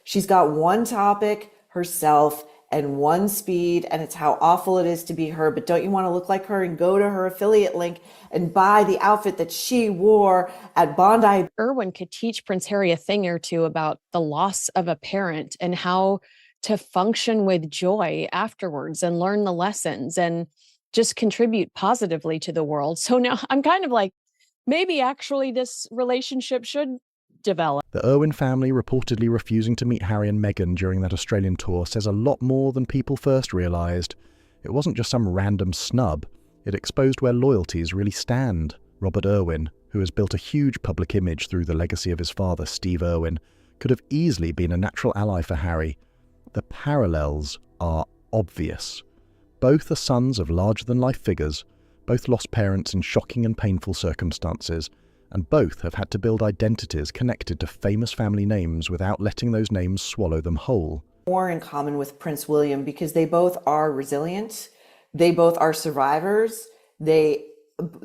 She's got one topic, herself, and one speed, and it's how awful it is to be her. But don't you want to look like her and go to her affiliate link and buy the outfit that she wore at Bondi? Irwin could teach Prince Harry a thing or two about the loss of a parent and how to function with joy afterwards and learn the lessons and just contribute positively to the world. So now I'm kind of like, maybe actually this relationship should develop. The Irwin family reportedly refusing to meet Harry and Meghan during that Australian tour says a lot more than people first realised. It wasn't just some random snub. It exposed where loyalties really stand. Robert Irwin, who has built a huge public image through the legacy of his father, Steve Irwin, could have easily been a natural ally for Harry. The parallels are obvious. Both are sons of larger-than-life figures, both lost parents in shocking and painful circumstances, and both have had to build identities connected to famous family names without letting those names swallow them whole. More in common with Prince William because they both are resilient. They both are survivors. They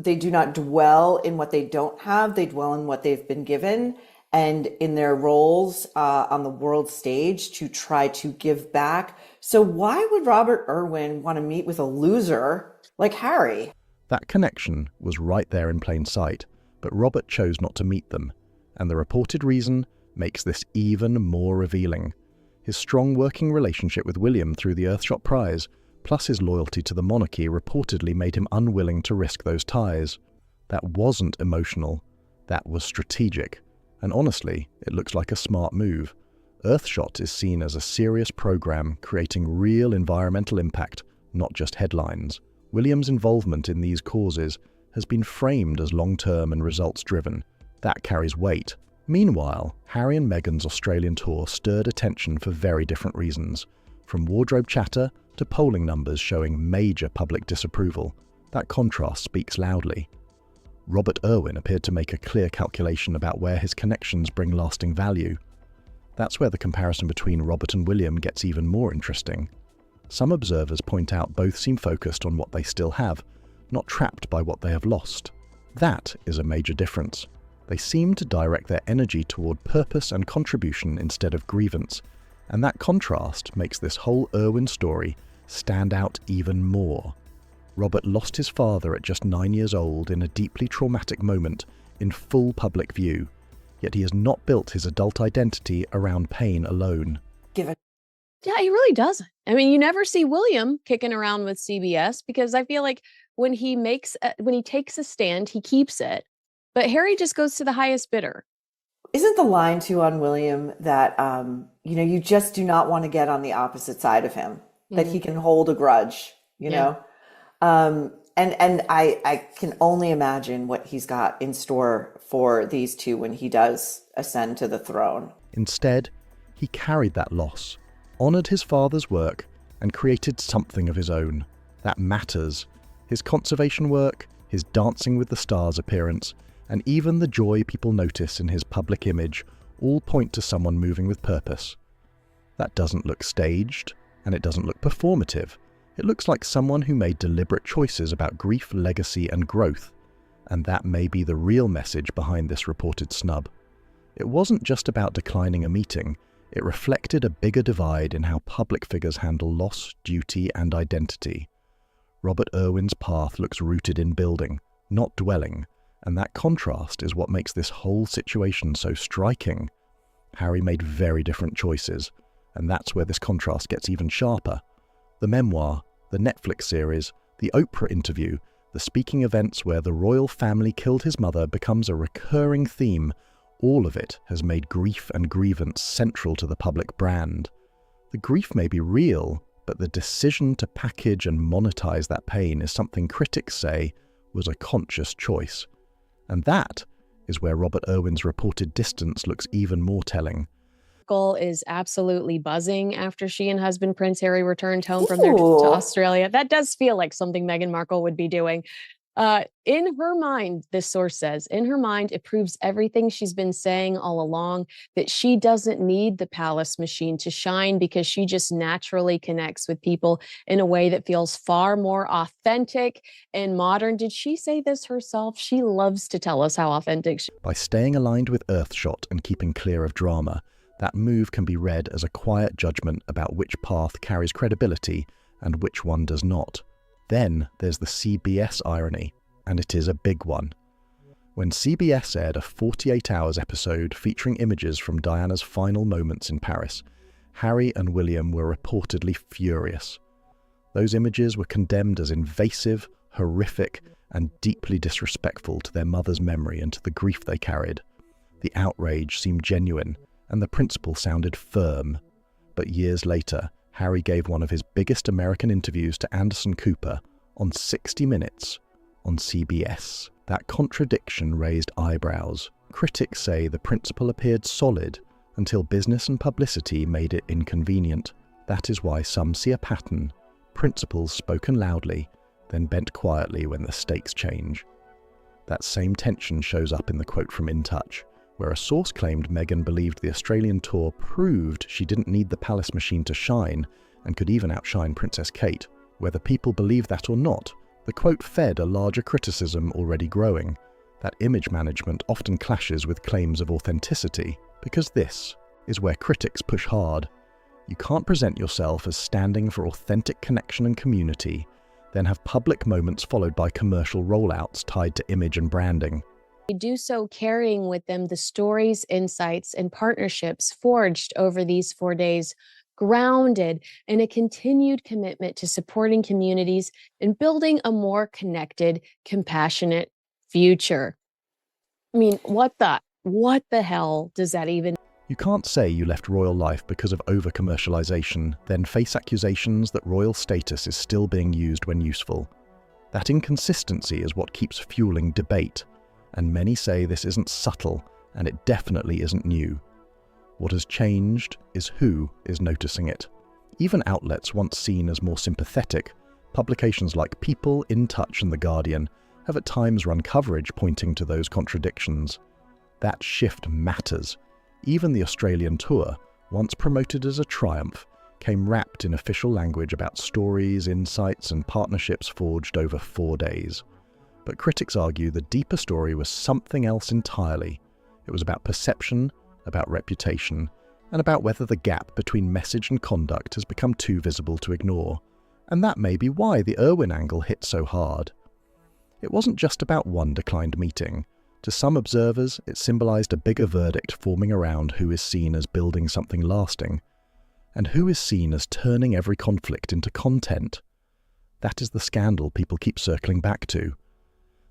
do not dwell in what they don't have. They dwell in what they've been given and in their roles on the world stage to try to give back. So why would Robert Irwin want to meet with a loser like Harry? That connection was right there in plain sight, but Robert chose not to meet them, and the reported reason makes this even more revealing. His strong working relationship with William through the Earthshot Prize, plus his loyalty to the monarchy, reportedly made him unwilling to risk those ties. That wasn't emotional, that was strategic, and honestly, it looks like a smart move. Earthshot is seen as a serious program creating real environmental impact, not just headlines. William's involvement in these causes has been framed as long-term and results-driven. That carries weight. Meanwhile, Harry and Meghan's Australian tour stirred attention for very different reasons, from wardrobe chatter to polling numbers showing major public disapproval. That contrast speaks loudly. Robert Irwin appeared to make a clear calculation about where his connections bring lasting value. That's where the comparison between Robert and William gets even more interesting. Some observers point out both seem focused on what they still have, not trapped by what they have lost. That is a major difference. They seem to direct their energy toward purpose and contribution instead of grievance, and that contrast makes this whole Irwin story stand out even more. Robert lost his father at just 9 years old in a deeply traumatic moment in full public view, yet he has not built his adult identity around pain alone. Yeah, he really doesn't. I mean, you never see William kicking around with CBS because I feel like when he takes a stand, he keeps it. But Harry just goes to the highest bidder. Isn't the line too on William that, you just do not want to get on the opposite side of him, that he can hold a grudge, you know? And I can only imagine what he's got in store for these two when he does ascend to the throne. Instead, he carried that loss, honored his father's work, and created something of his own. That matters. His conservation work, his Dancing with the Stars appearance, and even the joy people notice in his public image all point to someone moving with purpose. That doesn't look staged, and it doesn't look performative. It looks like someone who made deliberate choices about grief, legacy, and growth. And that may be the real message behind this reported snub. It wasn't just about declining a meeting. It reflected a bigger divide in how public figures handle loss, duty, and identity. Robert Irwin's path looks rooted in building, not dwelling, and that contrast is what makes this whole situation so striking. Harry made very different choices, and that's where this contrast gets even sharper. The memoir, the Netflix series, the Oprah interview, the speaking events where the royal family killed his mother becomes a recurring theme. All of it has made grief and grievance central to the public brand. The grief may be real, but the decision to package and monetize that pain is something critics say was a conscious choice. And that is where Robert Irwin's reported distance looks even more telling. Markle is absolutely buzzing after she and husband Prince Harry returned home from their trip to Australia. That does feel like something Meghan Markle would be doing. In her mind, this source says, in her mind, it proves everything she's been saying all along, that she doesn't need the palace machine to shine because she just naturally connects with people in a way that feels far more authentic and modern. Did she say this herself? She loves to tell us how authentic she is. By staying aligned with Earthshot and keeping clear of drama, That move can be read as a quiet judgment about which path carries credibility and which one does not. Then there's the CBS irony, and it is a big one. When CBS aired a 48 Hours episode featuring images from Diana's final moments in Paris, Harry and William were reportedly furious. Those images were condemned as invasive, horrific, and deeply disrespectful to their mother's memory and to the grief they carried. The outrage seemed genuine, and the principal sounded firm. But years later, Harry gave one of his biggest American interviews to Anderson Cooper on 60 Minutes on CBS. That contradiction raised eyebrows. Critics say the principal appeared solid until business and publicity made it inconvenient. That is why some see a pattern. Principals spoken loudly, then bent quietly when the stakes change. That same tension shows up in the quote from In Touch, where a source claimed Meghan believed the Australian tour proved she didn't need the palace machine to shine and could even outshine Princess Kate. Whether people believe that or not, the quote fed a larger criticism already growing, that image management often clashes with claims of authenticity, because this is where critics push hard. You can't present yourself as standing for authentic connection and community, then have public moments followed by commercial rollouts tied to image and branding. They do so carrying with them the stories, insights, and partnerships forged over these 4 days, grounded in a continued commitment to supporting communities and building a more connected, compassionate future. I mean, what the hell does that even? You can't say you left royal life because of over-commercialization, then face accusations that royal status is still being used when useful. That inconsistency is what keeps fueling debate, and many say this isn't subtle, and it definitely isn't new. What has changed is who is noticing it. Even outlets once seen as more sympathetic, publications like People, In Touch, and The Guardian, have at times run coverage pointing to those contradictions. That shift matters. Even the Australian tour, once promoted as a triumph, came wrapped in official language about stories, insights, and partnerships forged over 4 days. But critics argue the deeper story was something else entirely. It was about perception, about reputation, and about whether the gap between message and conduct has become too visible to ignore. And that may be why the Irwin angle hit so hard. It wasn't just about one declined meeting. To some observers, it symbolized a bigger verdict forming around who is seen as building something lasting, and who is seen as turning every conflict into content. That is the scandal people keep circling back to.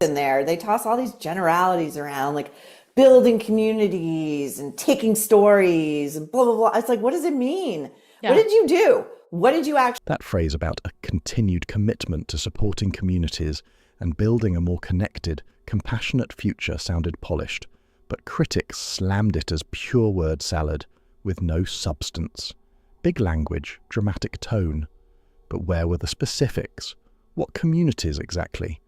In there, they toss all these generalities around, like building communities and taking stories and blah, blah, blah. It's like, what does it mean? Yeah. What did you do? What did you actually? That phrase about a continued commitment to supporting communities and building a more connected, compassionate future sounded polished, but critics slammed it as pure word salad with no substance. Big language, dramatic tone. But where were the specifics? What communities exactly?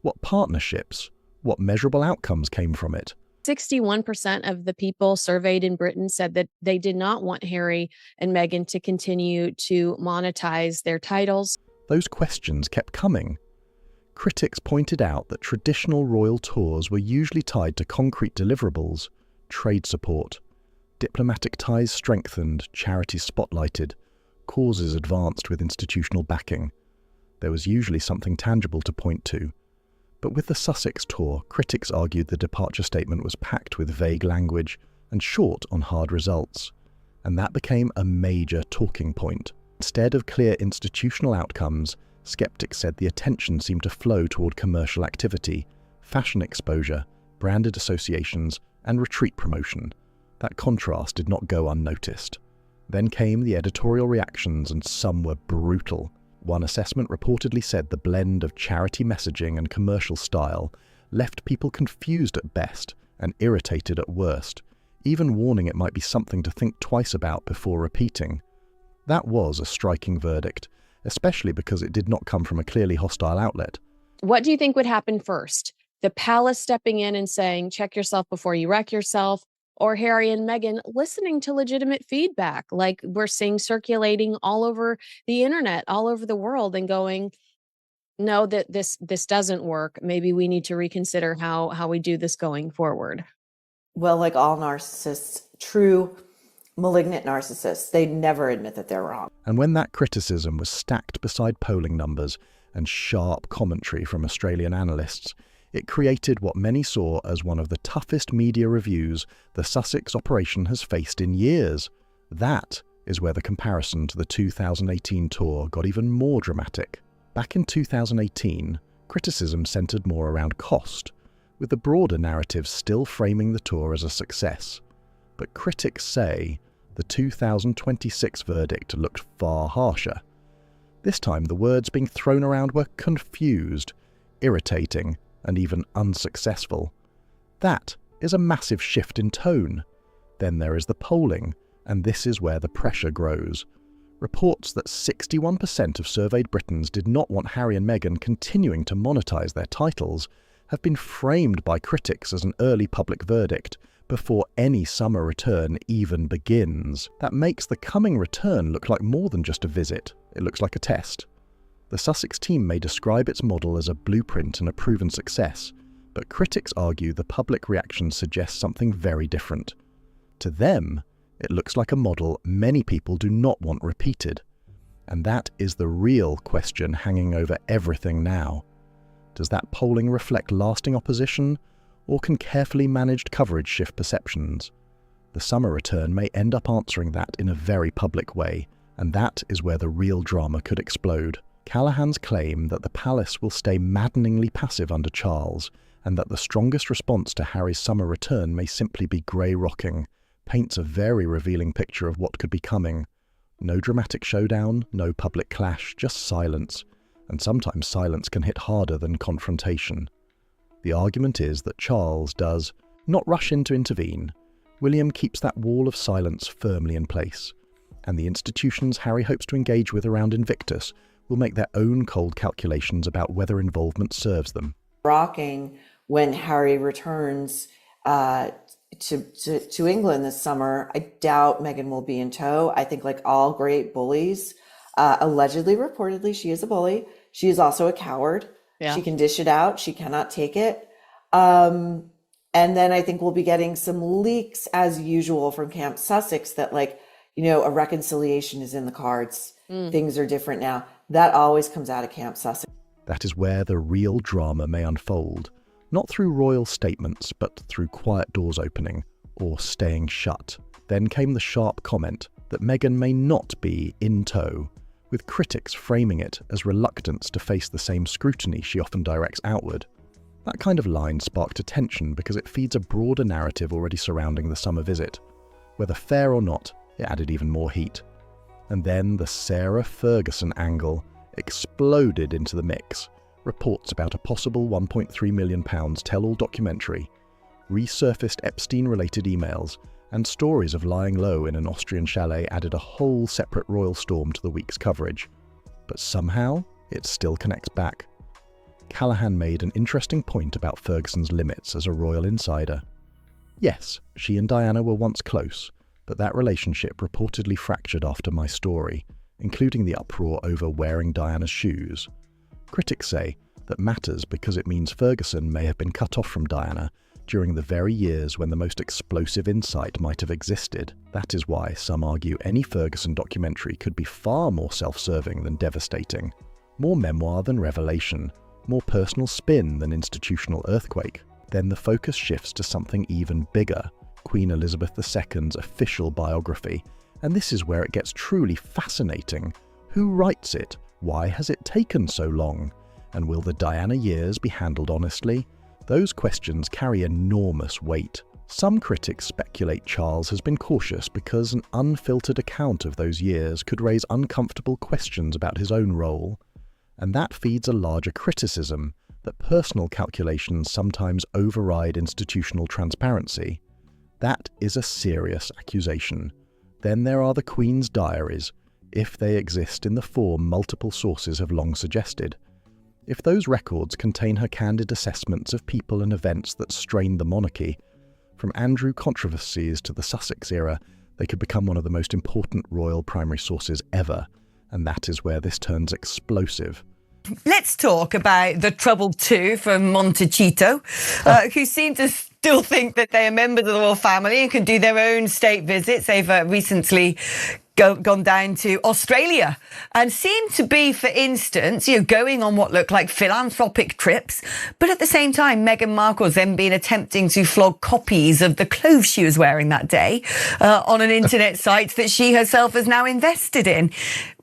What partnerships? What measurable outcomes came from it? 61% of the people surveyed in Britain said that they did not want Harry and Meghan to continue to monetize their titles. Those questions kept coming. Critics pointed out that traditional royal tours were usually tied to concrete deliverables, trade support, diplomatic ties strengthened, charities spotlighted, causes advanced with institutional backing. There was usually something tangible to point to. But with the Sussex tour, critics argued the departure statement was packed with vague language and short on hard results. And that became a major talking point. Instead of clear institutional outcomes, skeptics said the attention seemed to flow toward commercial activity, fashion exposure, branded associations, and retreat promotion. That contrast did not go unnoticed. Then came the editorial reactions, and some were brutal. One assessment reportedly said the blend of charity messaging and commercial style left people confused at best and irritated at worst, even warning it might be something to think twice about before repeating. That was a striking verdict, especially because it did not come from a clearly hostile outlet. What do you think would happen first? The palace stepping in and saying, check yourself before you wreck yourself, or Harry and Meghan listening to legitimate feedback, like we're seeing circulating all over the internet, all over the world, and going, no, that this doesn't work. Maybe we need to reconsider how we do this going forward. Well, like all narcissists, true malignant narcissists. They never admit that they're wrong. And when that criticism was stacked beside polling numbers and sharp commentary from Australian analysts, it created what many saw as one of the toughest media reviews the Sussex operation has faced in years. That is where the comparison to the 2018 tour got even more dramatic. Back in 2018, criticism centred more around cost, with the broader narrative still framing the tour as a success. But critics say the 2026 verdict looked far harsher. This time the words being thrown around were confused, irritating, and even unsuccessful. That is a massive shift in tone. Then there is the polling, and this is where the pressure grows. Reports that 61% of surveyed Britons did not want Harry and Meghan continuing to monetize their titles have been framed by critics as an early public verdict before any summer return even begins. That makes the coming return look like more than just a visit. It looks like a test. The Sussex team may describe its model as a blueprint and a proven success, but critics argue the public reaction suggests something very different. To them, it looks like a model many people do not want repeated. And that is the real question hanging over everything now. Does that polling reflect lasting opposition, or can carefully managed coverage shift perceptions? The summer return may end up answering that in a very public way, and that is where the real drama could explode. Callaghan's claim that the palace will stay maddeningly passive under Charles, and that the strongest response to Harry's summer return may simply be grey-rocking, paints a very revealing picture of what could be coming. No dramatic showdown, no public clash, just silence. And sometimes silence can hit harder than confrontation. The argument is that Charles does not rush in to intervene. William keeps that wall of silence firmly in place, and the institutions Harry hopes to engage with around Invictus will make their own cold calculations about whether involvement serves them. Rocking when Harry returns to England this summer. I doubt Meghan will be in tow. I think, like all great bullies, allegedly, reportedly, she is a bully. She is also a coward. Yeah. She can dish it out. She cannot take it. And then I think we'll be getting some leaks as usual from Camp Sussex that, like, a reconciliation is in the cards. Things are different now. That always comes out of Camp Sussex. That is where the real drama may unfold, not through royal statements, but through quiet doors opening or staying shut. Then came the sharp comment that Meghan may not be in tow, with critics framing it as reluctance to face the same scrutiny she often directs outward. That kind of line sparked attention because it feeds a broader narrative already surrounding the summer visit. Whether fair or not, it added even more heat. And then the Sarah Ferguson angle exploded into the mix. Reports about a possible £1.3 million tell-all documentary, resurfaced Epstein-related emails, and stories of lying low in an Austrian chalet added a whole separate royal storm to the week's coverage. But somehow, it still connects back. Callaghan made an interesting point about Ferguson's limits as a royal insider. Yes, she and Diana were once close, but that relationship reportedly fractured after my story, including the uproar over wearing Diana's shoes. Critics say that matters because it means Ferguson may have been cut off from Diana during the very years when the most explosive insight might have existed. That is why some argue any Ferguson documentary could be far more self-serving than devastating, more memoir than revelation, more personal spin than institutional earthquake. Then the focus shifts to something even bigger, Queen Elizabeth II's official biography, and this is where it gets truly fascinating. Who writes it? Why has it taken so long? And will the Diana years be handled honestly? Those questions carry enormous weight. Some critics speculate Charles has been cautious because an unfiltered account of those years could raise uncomfortable questions about his own role. And that feeds a larger criticism that personal calculations sometimes override institutional transparency. That is a serious accusation. Then there are the Queen's diaries, if they exist in the form multiple sources have long suggested. If those records contain her candid assessments of people and events that strained the monarchy, from Andrew controversies to the Sussex era, they could become one of the most important royal primary sources ever, and that is where this turns explosive. Let's talk about the troubled two from Montecito, who seem to still think that they are members of the royal family and can do their own state visits. They've recently gone down to Australia and seem to be, for instance, going on what look like philanthropic trips. But at the same time, Meghan Markle's then been attempting to flog copies of the clothes she was wearing that day on an internet site that she herself has now invested in.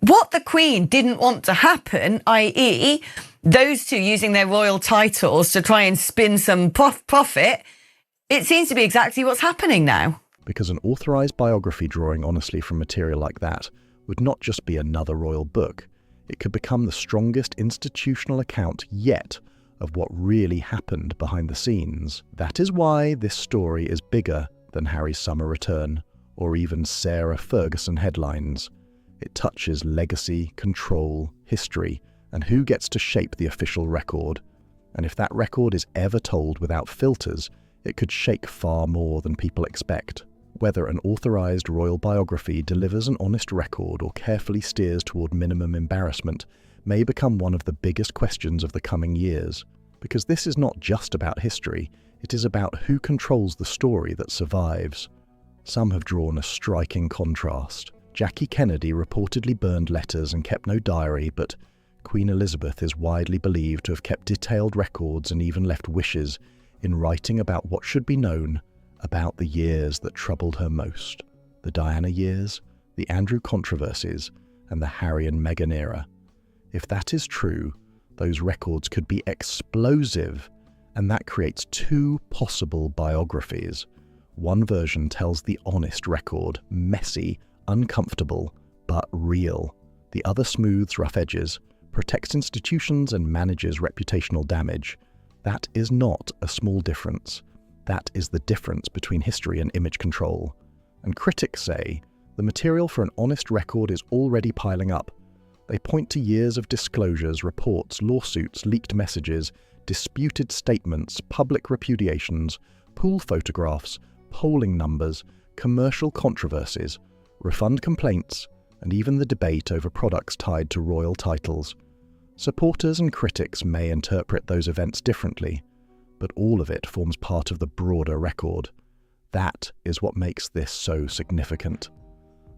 What the Queen didn't want to happen, i.e., those two using their royal titles to try and spin some profit, it seems to be exactly what's happening now. Because an authorised biography drawing honestly from material like that would not just be another royal book, it could become the strongest institutional account yet of what really happened behind the scenes. That is why this story is bigger than Harry's summer return, or even Sarah Ferguson headlines. It touches legacy, control, history, and who gets to shape the official record. And if that record is ever told without filters, it could shake far more than people expect. Whether an authorised royal biography delivers an honest record or carefully steers toward minimum embarrassment may become one of the biggest questions of the coming years. Because this is not just about history, it is about who controls the story that survives. Some have drawn a striking contrast. Jackie Kennedy reportedly burned letters and kept no diary, but Queen Elizabeth is widely believed to have kept detailed records and even left wishes in writing about what should be known about the years that troubled her most. The Diana years, the Andrew controversies, and the Harry and Meghan era. If that is true, those records could be explosive, and that creates two possible biographies. One version tells the honest record, messy, uncomfortable, but real. The other smooths rough edges, protects institutions and manages reputational damage. That is not a small difference. That is the difference between history and image control. And critics say the material for an honest record is already piling up. They point to years of disclosures, reports, lawsuits, leaked messages, disputed statements, public repudiations, pool photographs, polling numbers, commercial controversies, refund complaints, and even the debate over products tied to royal titles. Supporters and critics may interpret those events differently, but all of it forms part of the broader record. That is what makes this so significant.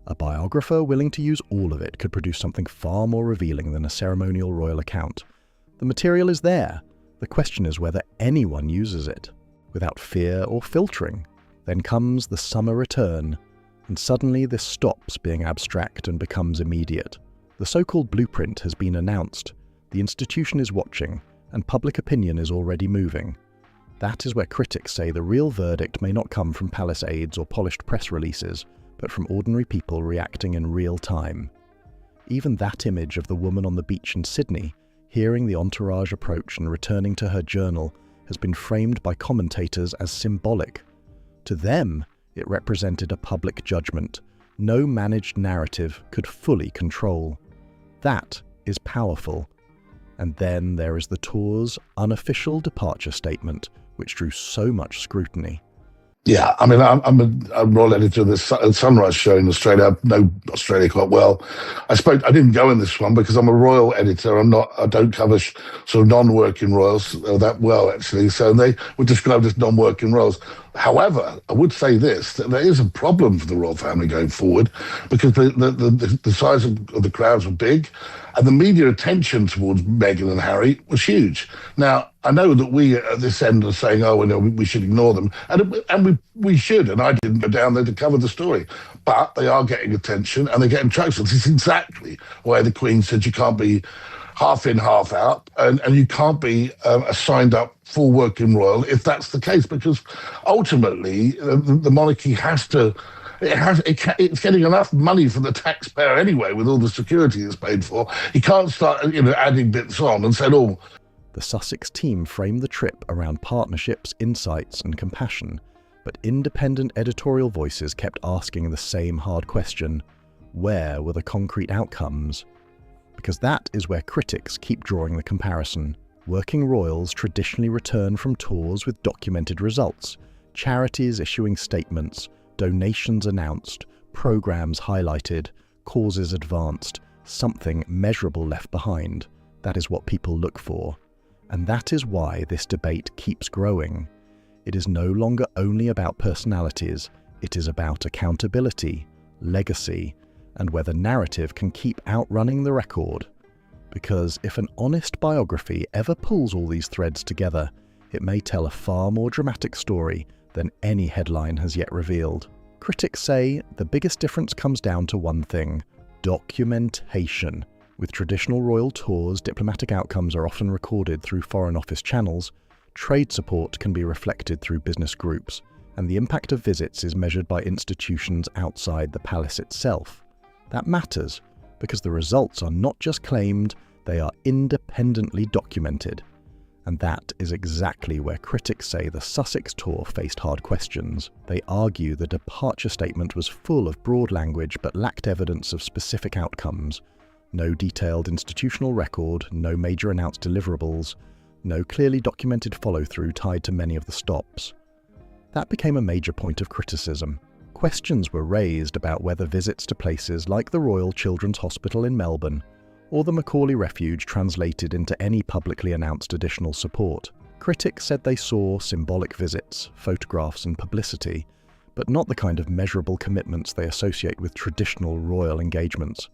A biographer willing to use all of it could produce something far more revealing than a ceremonial royal account. The material is there. The question is whether anyone uses it, without fear or filtering. Then comes the summer return, and suddenly this stops being abstract and becomes immediate. The so-called blueprint has been announced, the institution is watching, and public opinion is already moving. That is where critics say the real verdict may not come from palace aides or polished press releases, but from ordinary people reacting in real time. Even that image of the woman on the beach in Sydney, hearing the entourage approach and returning to her journal, has been framed by commentators as symbolic. To them, it represented a public judgment no managed narrative could fully control. That is powerful. And then there is the tour's unofficial departure statement, which drew so much scrutiny. Yeah, I mean, I'm a royal editor of the Sunrise show in Australia. I know Australia quite well. I didn't go in this one because I'm a royal editor. I don't cover sort of non-working royals that well, actually. So they were described as non-working royals. However, I would say this, that there is a problem for the royal family going forward because the size of the crowds were big and the media attention towards Meghan and Harry was huge. Now, I know that we at this end are saying, we should ignore them. And we should, and I didn't go down there to cover the story. But they are getting attention and they're getting traction. This is exactly why the Queen said you can't be half in, half out, and you can't be a signed-up full working royal if that's the case, because ultimately the monarchy has to. It's getting enough money from the taxpayer anyway with all the security it's paid for. You can't start, adding bits on and said, The Sussex team framed the trip around partnerships, insights, and compassion, but independent editorial voices kept asking the same hard question: where were the concrete outcomes? Because that is where critics keep drawing the comparison. Working royals traditionally return from tours with documented results, charities issuing statements, donations announced, programs highlighted, causes advanced, something measurable left behind. That is what people look for. And that is why this debate keeps growing. It is no longer only about personalities, it is about accountability, legacy, and whether narrative can keep outrunning the record. Because if an honest biography ever pulls all these threads together, it may tell a far more dramatic story than any headline has yet revealed. Critics say the biggest difference comes down to one thing: documentation. With traditional royal tours, diplomatic outcomes are often recorded through Foreign Office channels, trade support can be reflected through business groups, and the impact of visits is measured by institutions outside the palace itself. That matters, because the results are not just claimed, they are independently documented. And that is exactly where critics say the Sussex tour faced hard questions. They argue the departure statement was full of broad language but lacked evidence of specific outcomes. No detailed institutional record, no major announced deliverables, no clearly documented follow-through tied to many of the stops. That became a major point of criticism. Questions were raised about whether visits to places like the Royal Children's Hospital in Melbourne or the Macaulay Refuge translated into any publicly announced additional support. Critics said they saw symbolic visits, photographs and publicity, but not the kind of measurable commitments they associate with traditional royal engagements.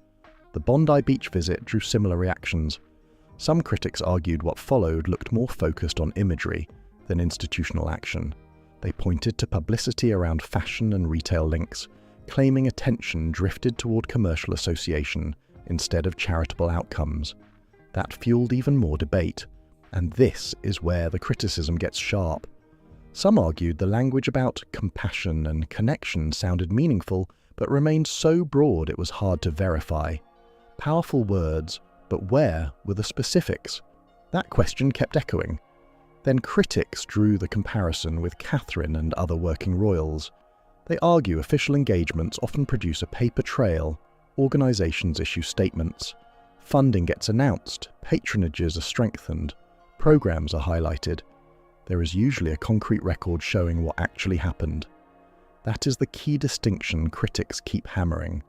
The Bondi Beach visit drew similar reactions. Some critics argued what followed looked more focused on imagery than institutional action. They pointed to publicity around fashion and retail links, claiming attention drifted toward commercial association instead of charitable outcomes. That fueled even more debate, and this is where the criticism gets sharp. Some argued the language about compassion and connection sounded meaningful, but remained so broad it was hard to verify. Powerful words, but where were the specifics? That question kept echoing. Then critics drew the comparison with Catherine and other working royals. They argue official engagements often produce a paper trail, organisations issue statements, funding gets announced, patronages are strengthened, programmes are highlighted. There is usually a concrete record showing what actually happened. That is the key distinction critics keep hammering.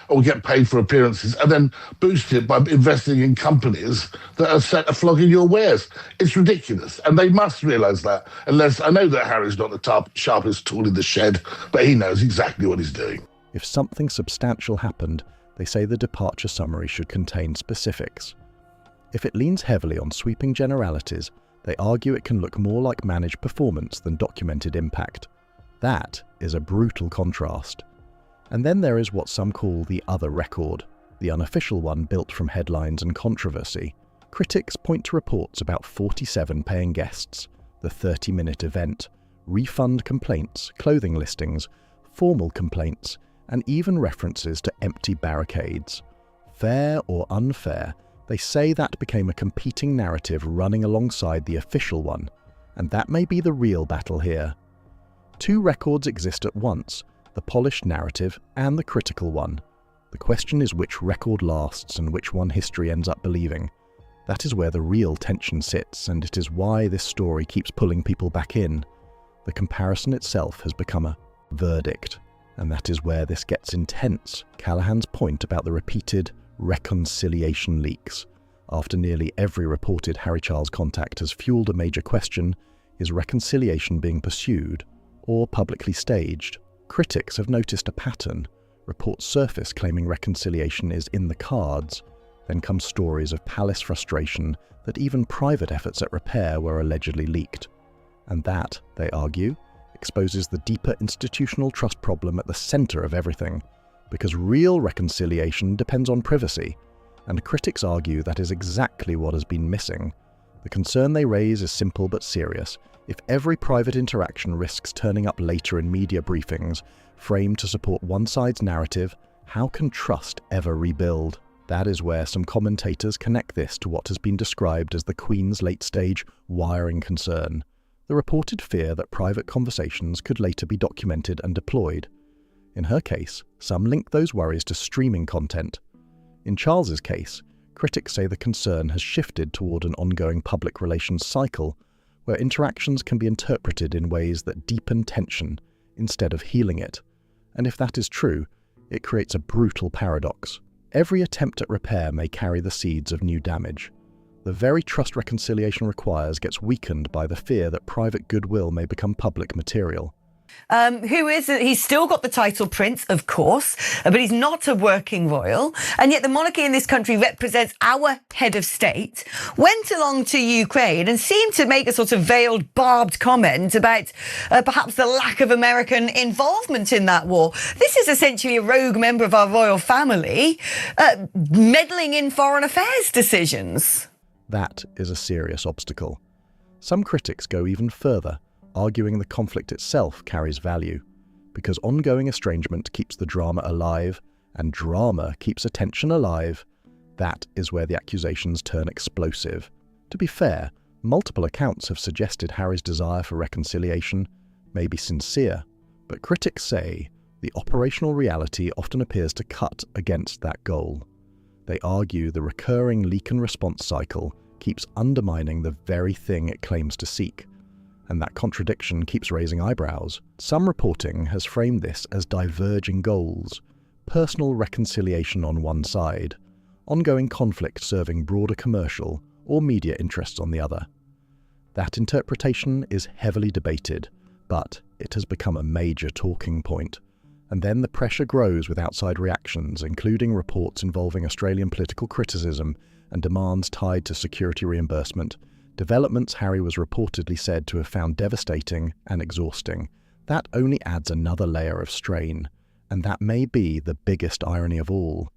Or get paid for appearances and then boost it by investing in companies that are set to flogging your wares. It's ridiculous, and they must realise that. Unless I know that Harry's not the sharpest tool in the shed, but he knows exactly what he's doing. If something substantial happened, they say the departure summary should contain specifics. If it leans heavily on sweeping generalities, they argue it can look more like managed performance than documented impact. That is a brutal contrast. And then there is what some call the other record, the unofficial one built from headlines and controversy. Critics point to reports about 47 paying guests, the 30-minute event, refund complaints, clothing listings, formal complaints, and even references to empty barricades. Fair or unfair, they say that became a competing narrative running alongside the official one, and that may be the real battle here. Two records exist at once, the polished narrative and the critical one. The question is which record lasts and which one history ends up believing. That is where the real tension sits, and it is why this story keeps pulling people back in. The comparison itself has become a verdict, and that is where this gets intense. Callahan's point about the repeated reconciliation leaks. After nearly every reported Harry Charles contact has fueled a major question, is reconciliation being pursued or publicly staged? Critics have noticed a pattern. Reports surface claiming reconciliation is in the cards. Then come stories of palace frustration that even private efforts at repair were allegedly leaked. And that, they argue, exposes the deeper institutional trust problem at the centre of everything, because real reconciliation depends on privacy, and critics argue that is exactly what has been missing. The concern they raise is simple but serious. If every private interaction risks turning up later in media briefings, framed to support one side's narrative, how can trust ever rebuild? That is where some commentators connect this to what has been described as the Queen's late-stage wiring concern, the reported fear that private conversations could later be documented and deployed. In her case, some link those worries to streaming content. In Charles's case, critics say the concern has shifted toward an ongoing public relations cycle, where interactions can be interpreted in ways that deepen tension instead of healing it. And if that is true, it creates a brutal paradox. Every attempt at repair may carry the seeds of new damage. the very trust reconciliation requires gets weakened by the fear that private goodwill may become public material. He's still got the title prince, of course, but he's not a working royal. And yet the monarchy in this country represents our head of state, went along to Ukraine and seemed to make a sort of veiled, barbed comment about perhaps the lack of American involvement in that war. This is essentially a rogue member of our royal family meddling in foreign affairs decisions. That is a serious obstacle. Some critics go even further, arguing the conflict itself carries value, because ongoing estrangement keeps the drama alive, and drama keeps attention alive. That is where the accusations turn explosive. To be fair, multiple accounts have suggested Harry's desire for reconciliation may be sincere, but critics say the operational reality often appears to cut against that goal. They argue the recurring leak and response cycle keeps undermining the very thing it claims to seek, and that contradiction keeps raising eyebrows. Some reporting has framed this as diverging goals: personal reconciliation on one side, ongoing conflict serving broader commercial or media interests on the other. That interpretation is heavily debated, but it has become a major talking point. And then the pressure grows with outside reactions, including reports involving Australian political criticism and demands tied to security reimbursement, developments Harry was reportedly said to have found devastating and exhausting. That only adds another layer of strain, and that may be the biggest irony of all.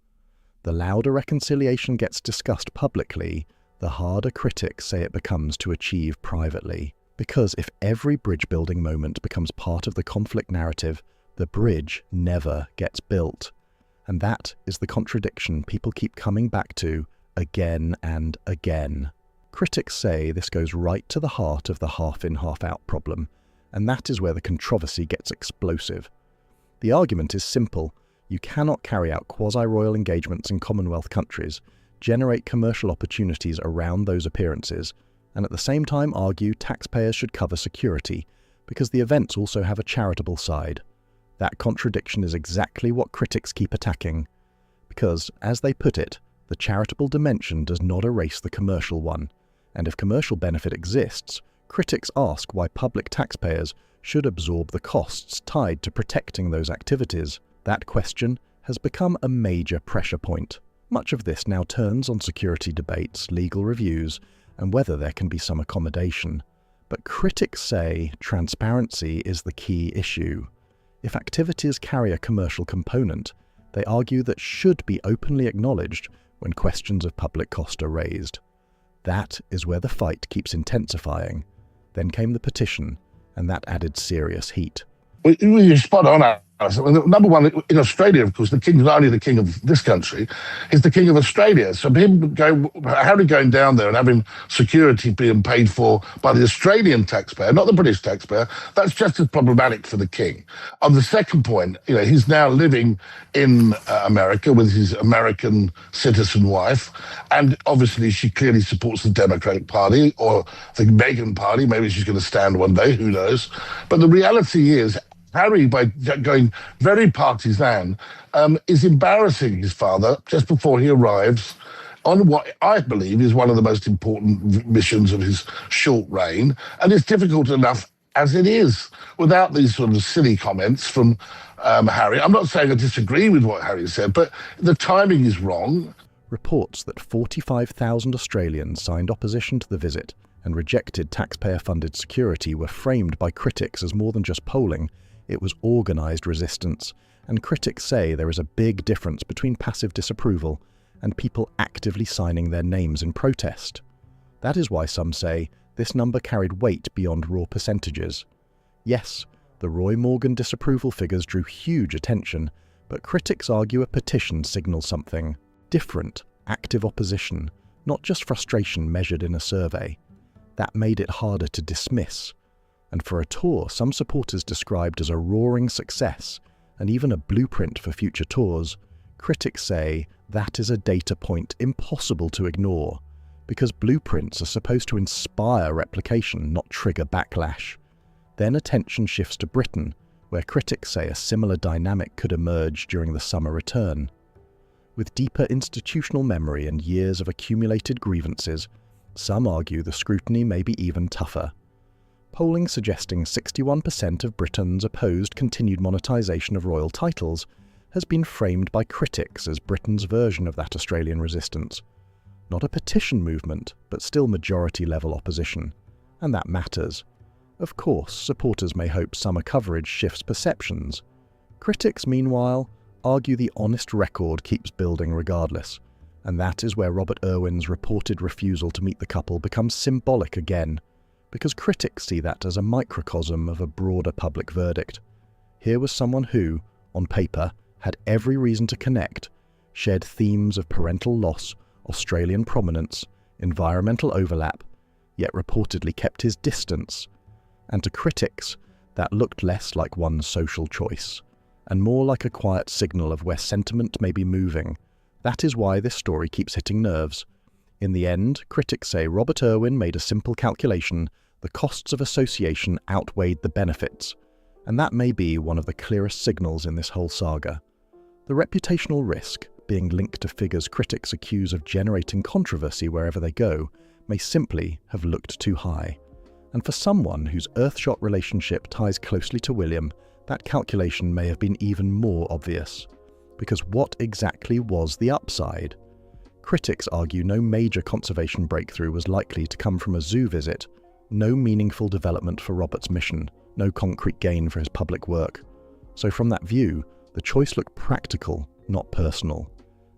The louder reconciliation gets discussed publicly, the harder critics say it becomes to achieve privately. Because if every bridge-building moment becomes part of the conflict narrative, the bridge never gets built. And that is the contradiction people keep coming back to again and again. Critics say this goes right to the heart of the half-in, half-out problem, and that is where the controversy gets explosive. The argument is simple. You cannot carry out quasi-royal engagements in Commonwealth countries, generate commercial opportunities around those appearances, and at the same time argue taxpayers should cover security, because the events also have a charitable side. That contradiction is exactly what critics keep attacking, because, as they put it, the charitable dimension does not erase the commercial one. And if commercial benefit exists, critics ask why public taxpayers should absorb the costs tied to protecting those activities. That question has become a major pressure point. Much of this now turns on security debates, legal reviews, and whether there can be some accommodation. But critics say transparency is the key issue. If activities carry a commercial component, they argue that should be openly acknowledged when questions of public cost are raised. That is where the fight keeps intensifying. Then came the petition, and that added serious heat. Well, you're spot on, Alice. Number one, in Australia, of course, the king is not only the king of this country, he's the king of Australia. So Harry going down there and having security being paid for by the Australian taxpayer, not the British taxpayer, that's just as problematic for the king. On the second point, he's now living in America with his American citizen wife, and obviously she clearly supports the Democratic Party or the Meghan Party. Maybe she's going to stand one day, who knows? But the reality is, Harry, by going very partisan, is embarrassing his father just before he arrives on what I believe is one of the most important missions of his short reign. And it's difficult enough as it is without these sort of silly comments from Harry. I'm not saying I disagree with what Harry said, but the timing is wrong. Reports that 45,000 Australians signed opposition to the visit and rejected taxpayer-funded security were framed by critics as more than just polling. It was organised resistance, and critics say there is a big difference between passive disapproval and people actively signing their names in protest. That is why some say this number carried weight beyond raw percentages. Yes, the Roy Morgan disapproval figures drew huge attention, but critics argue a petition signals something different: active opposition, not just frustration measured in a survey. That made it harder to dismiss. And for a tour some supporters described as a roaring success and even a blueprint for future tours, critics say that is a data point impossible to ignore, because blueprints are supposed to inspire replication, not trigger backlash. Then attention shifts to Britain, where critics say a similar dynamic could emerge during the summer return. With deeper institutional memory and years of accumulated grievances, Some argue the scrutiny may be even tougher. Polling suggesting 61% of Britons opposed continued monetisation of royal titles has been framed by critics as Britain's version of that Australian resistance. Not a petition movement, but still majority-level opposition. And that matters. Of course, supporters may hope summer coverage shifts perceptions. Critics, meanwhile, argue the honest record keeps building regardless. And that is where Robert Irwin's reported refusal to meet the couple becomes symbolic again, because critics see that as a microcosm of a broader public verdict. Here was someone who, on paper, had every reason to connect, shared themes of parental loss, Australian prominence, environmental overlap, yet reportedly kept his distance. And to critics, that looked less like one social choice, and more like a quiet signal of where sentiment may be moving. That is why this story keeps hitting nerves. In the end, critics say Robert Irwin made a simple calculation: the costs of association outweighed the benefits. And that may be one of the clearest signals in this whole saga. The reputational risk, being linked to figures critics accuse of generating controversy wherever they go, may simply have looked too high. And for someone whose Earthshot relationship ties closely to William, that calculation may have been even more obvious. Because what exactly was the upside? Critics argue no major conservation breakthrough was likely to come from a zoo visit, no meaningful development for Robert's mission, no concrete gain for his public work. So from that view, the choice looked practical, not personal.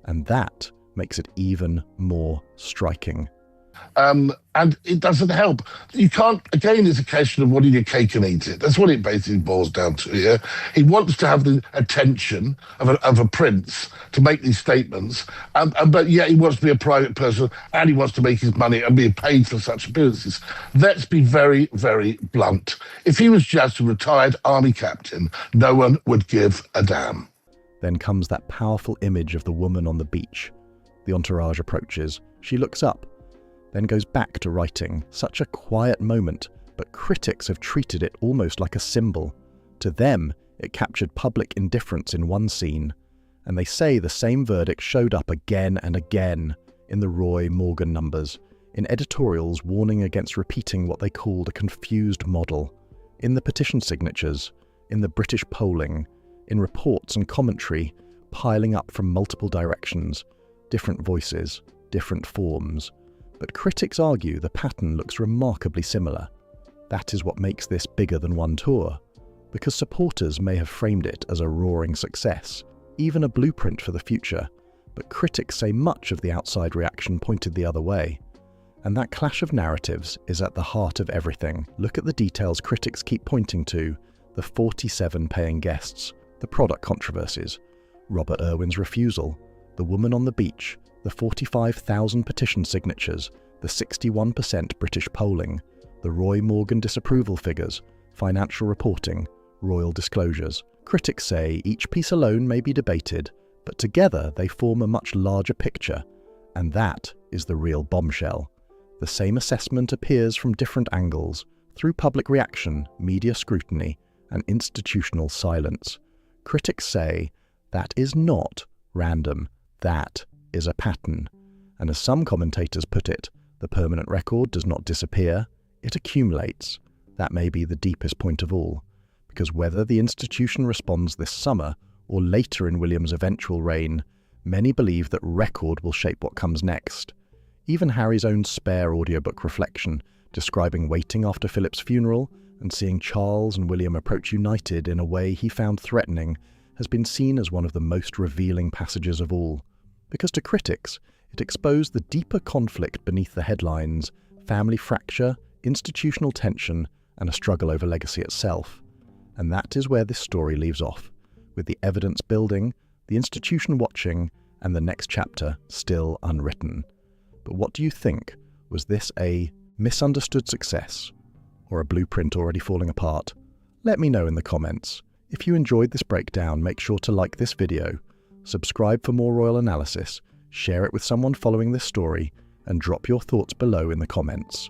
And that makes it even more striking. And it doesn't help. You can't, again, it's a question of wanting your cake and eat it. That's what it basically boils down to here. He wants to have the attention of a prince to make these statements, but yet he wants to be a private person and he wants to make his money and be paid for such appearances. Let's be very, very blunt. If he was just a retired army captain, no one would give a damn. Then comes that powerful image of the woman on the beach. The entourage approaches. She looks up, then goes back to writing. Such a quiet moment, but critics have treated it almost like a symbol. To them, it captured public indifference in one scene, and they say the same verdict showed up again and again in the Roy Morgan numbers, in editorials warning against repeating what they called a confused model, in the petition signatures, in the British polling, in reports and commentary piling up from multiple directions, different voices, different forms. But critics argue the pattern looks remarkably similar. That is what makes this bigger than one tour, because supporters may have framed it as a roaring success, even a blueprint for the future, but critics say much of the outside reaction pointed the other way. And that clash of narratives is at the heart of everything. Look at the details critics keep pointing to: the 47 paying guests, the product controversies, Robert Irwin's refusal, the woman on the beach, the 45,000 petition signatures, the 61% British polling, the Roy Morgan disapproval figures, financial reporting, royal disclosures. Critics say each piece alone may be debated, but together they form a much larger picture, and that is the real bombshell. The same assessment appears from different angles, through public reaction, media scrutiny, and institutional silence. Critics say that is not random, that is a pattern. And as some commentators put it, the permanent record does not disappear, it accumulates. That may be the deepest point of all, because whether the institution responds this summer or later in William's eventual reign, many believe that record will shape what comes next. Even Harry's own spare audiobook reflection, describing waiting after Philip's funeral and seeing Charles and William approach united in a way he found threatening, has been seen as one of the most revealing passages of all. Because to critics, it exposed the deeper conflict beneath the headlines: family fracture, institutional tension, and a struggle over legacy itself. And that is where this story leaves off, with the evidence building, the institution watching, and the next chapter still unwritten. But what do you think? Was this a misunderstood success, or a blueprint already falling apart? Let me know in the comments. If you enjoyed this breakdown, make sure to like this video, subscribe for more royal analysis, share it with someone following this story, and drop your thoughts below in the comments.